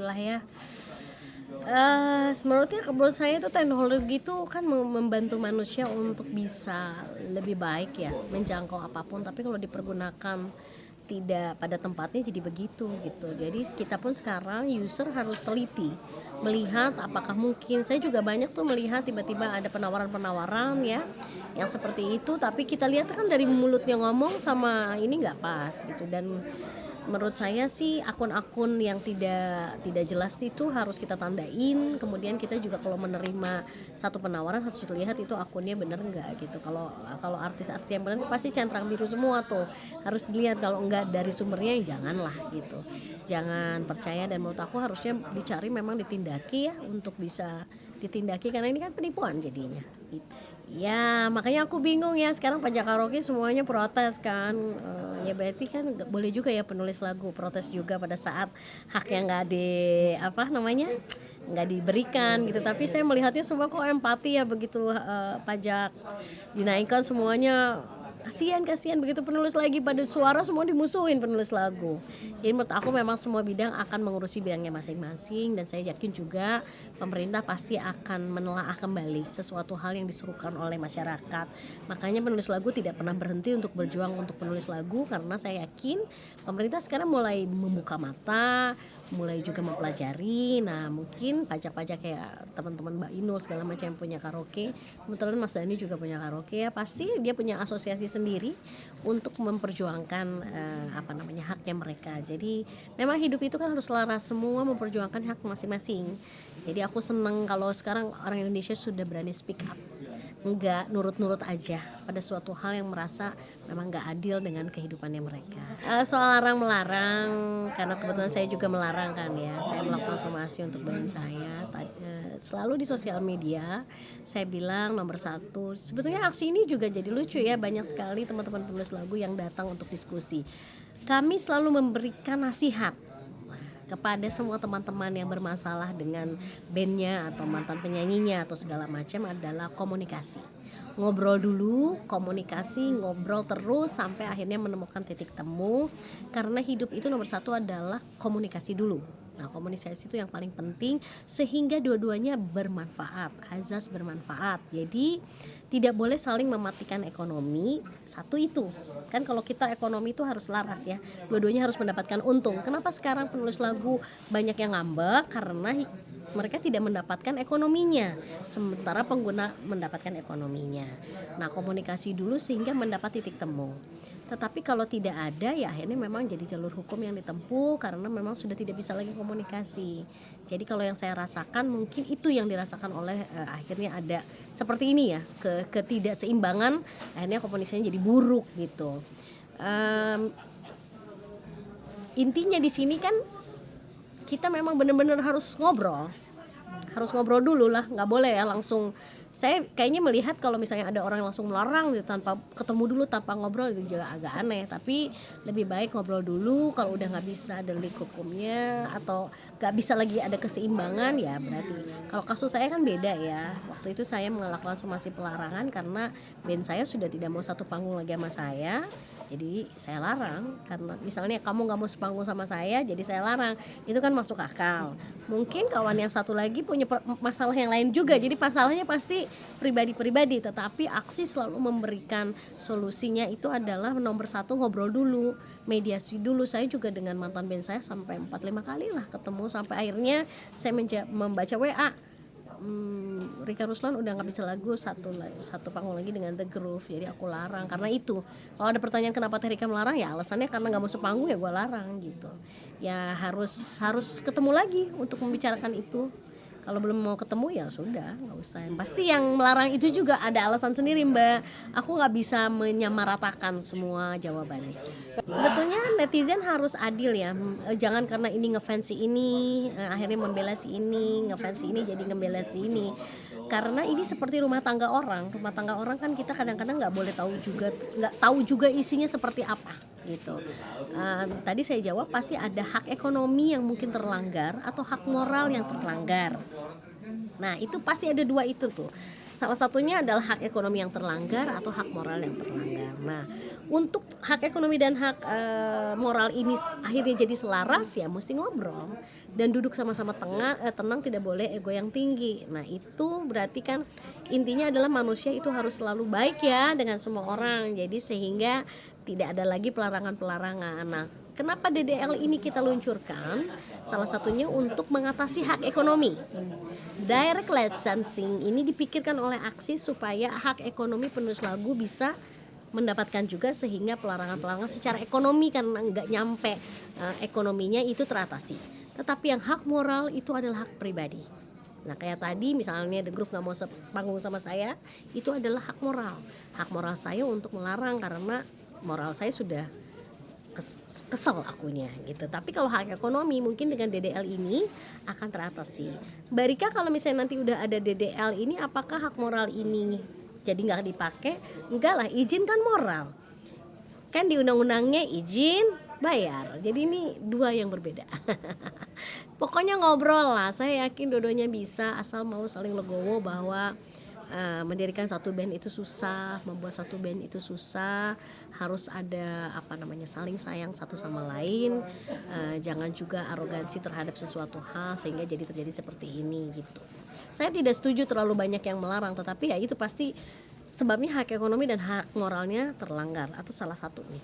gitulah ya. Menurut saya itu teknologi itu kan membantu manusia untuk bisa lebih baik ya menjangkau apapun, tapi kalau dipergunakan tidak pada tempatnya jadi begitu gitu. Jadi kita pun sekarang user harus teliti melihat apakah mungkin, saya juga banyak tuh melihat tiba-tiba ada penawaran-penawaran ya yang seperti itu, tapi kita lihat kan dari mulutnya ngomong sama ini nggak pas gitu. Dan menurut saya sih akun-akun yang tidak jelas itu harus kita tandain. Kemudian kita juga kalau menerima satu penawaran harus lihat itu akunnya bener nggak gitu. Kalau artis-artis yang bener pasti centang biru semua tuh, harus dilihat. Kalau enggak dari sumbernya janganlah gitu, jangan percaya. Dan menurut aku harusnya dicari, memang ditindaki ya, untuk bisa ditindaki, karena ini kan penipuan jadinya gitu. Ya makanya aku bingung ya, sekarang pajak karaoke semuanya protes kan. Ya berarti kan boleh juga ya penulis lagu protes juga pada saat haknya nggak diberikan gitu. Tapi saya melihatnya semua kok empati ya, begitu pajak dinaikkan semuanya kasihan begitu penulis lagi pada suara semua dimusuhin penulis lagu. Jadi menurut aku memang semua bidang akan mengurusi bidangnya masing-masing, dan saya yakin juga pemerintah pasti akan menelaah kembali sesuatu hal yang diserukan oleh masyarakat. Makanya penulis lagu tidak pernah berhenti untuk berjuang untuk penulis lagu, karena saya yakin pemerintah sekarang mulai membuka mata, mulai juga mempelajari. Nah mungkin pajak-pajak kayak teman-teman Mbak Inul segala macam yang punya karaoke, kebetulan Mas Dhani juga punya karaoke ya, pasti dia punya asosiasi sendiri untuk memperjuangkan haknya mereka. Jadi memang hidup itu kan harus selaras, semua memperjuangkan hak masing-masing. Jadi aku seneng kalau sekarang orang Indonesia sudah berani speak up, nggak nurut-nurut aja pada suatu hal yang merasa memang nggak adil dengan kehidupannya mereka. Soal larang-melarang, karena kebetulan saya juga melarang kan ya, saya melakukan somasi untuk band saya. Selalu di sosial media saya bilang nomor satu, sebetulnya aksi ini juga jadi lucu ya, banyak sekali teman-teman penulis lagu yang datang untuk diskusi. Kami selalu memberikan nasihat kepada semua teman-teman yang bermasalah dengan bandnya atau mantan penyanyinya atau segala macam, adalah komunikasi. Ngobrol dulu, komunikasi, ngobrol terus sampai akhirnya menemukan titik temu. Karena hidup itu nomor satu adalah komunikasi dulu. Nah komunikasi itu yang paling penting, sehingga dua-duanya bermanfaat, azas bermanfaat. Jadi tidak boleh saling mematikan ekonomi. Satu itu kan, kalau kita ekonomi itu harus laras ya, dua-duanya harus mendapatkan untung. Kenapa sekarang penulis lagu banyak yang ngambek? Karena mereka tidak mendapatkan ekonominya, sementara pengguna mendapatkan ekonominya. Nah komunikasi dulu sehingga mendapat titik temu. Tetapi kalau tidak ada ya akhirnya memang jadi jalur hukum yang ditempuh, karena memang sudah tidak bisa lagi komunikasi. Jadi kalau yang saya rasakan mungkin itu yang dirasakan oleh akhirnya ada seperti ini ya, ketidakseimbangan, akhirnya komunikasinya jadi buruk gitu. Intinya di sini kan kita memang benar-benar harus ngobrol dulu lah, nggak boleh ya langsung. Saya kayaknya melihat kalau misalnya ada orang yang langsung melarang gitu, tanpa ketemu dulu, tanpa ngobrol, itu juga agak aneh. Tapi lebih baik ngobrol dulu. Kalau udah nggak bisa delik hukumnya atau nggak bisa lagi ada keseimbangan, ya berarti. Kalau kasus saya kan beda ya, waktu itu saya melakukan somasi pelarangan karena band saya sudah tidak mau satu panggung lagi sama saya. Jadi saya larang, karena misalnya kamu nggak mau sepanggung sama saya, jadi saya larang. Itu kan masuk akal. Mungkin kawan yang satu lagi punya masalah yang lain juga, jadi masalahnya pasti pribadi-pribadi. Tetapi aksi selalu memberikan solusinya itu adalah nomor satu, ngobrol dulu, mediasi dulu. Saya juga dengan mantan band saya sampai 4-5 kali lah ketemu, sampai akhirnya saya membaca WA, Rika Ruslan udah nggak bisa lagu satu panggung lagi dengan The Groove, jadi aku larang. Karena itu, kalau ada pertanyaan kenapa Teh Rika melarang, ya alasannya karena nggak mau sepanggung, ya gue larang gitu. Ya harus ketemu lagi untuk membicarakan itu. Kalau belum mau ketemu ya sudah, nggak usah. Pasti yang melarang itu juga ada alasan sendiri, Mbak. Aku nggak bisa menyamaratakan semua jawabannya. Sebetulnya netizen harus adil ya. Jangan karena ini ngefans si ini, akhirnya membela si ini, ngefans si ini jadi ngebela si ini. Karena ini seperti rumah tangga orang kan kita kadang-kadang nggak tahu juga isinya seperti apa gitu. Tadi saya jawab pasti ada hak ekonomi yang mungkin terlanggar atau hak moral yang terlanggar. Nah itu pasti ada dua itu tuh. Salah satunya adalah hak ekonomi yang terlanggar atau hak moral yang terlanggar. Nah, untuk hak ekonomi dan hak moral ini akhirnya jadi selaras, ya mesti ngobrol dan duduk sama-sama tenang, tidak boleh ego yang tinggi. Nah, itu berarti kan intinya adalah manusia itu harus selalu baik ya dengan semua orang. Jadi sehingga tidak ada lagi pelarangan-pelarangan. Nah, kenapa DDL ini kita luncurkan? Salah satunya untuk mengatasi hak ekonomi. Direct licensing ini dipikirkan oleh Aksi supaya hak ekonomi penulis lagu bisa mendapatkan juga, sehingga pelarangan-pelarangan secara ekonomi karena nggak nyampe ekonominya itu teratasi. Tetapi yang hak moral itu adalah hak pribadi. Nah, kayak tadi misalnya The Groove nggak mau panggung sama saya, itu adalah hak moral. Hak moral saya untuk melarang karena moral saya sudah kesel akunya gitu. Tapi kalau hak ekonomi mungkin dengan DDL ini akan teratasi. Mbak Rika, kalau misalnya nanti udah ada DDL ini, apakah hak moral ini jadi nggak dipakai? Enggak lah, izin kan moral. Kan di undang-undangnya izin bayar. Jadi ini dua yang berbeda. Pokoknya ngobrol lah. Saya yakin dua-duanya bisa, asal mau saling legowo bahwa mendirikan satu band itu susah, membuat satu band itu susah, harus ada saling sayang satu sama lain, jangan juga arogansi terhadap sesuatu hal sehingga jadi terjadi seperti ini gitu. Saya tidak setuju terlalu banyak yang melarang, tetapi ya itu pasti sebabnya hak ekonomi dan hak moralnya terlanggar atau salah satunya.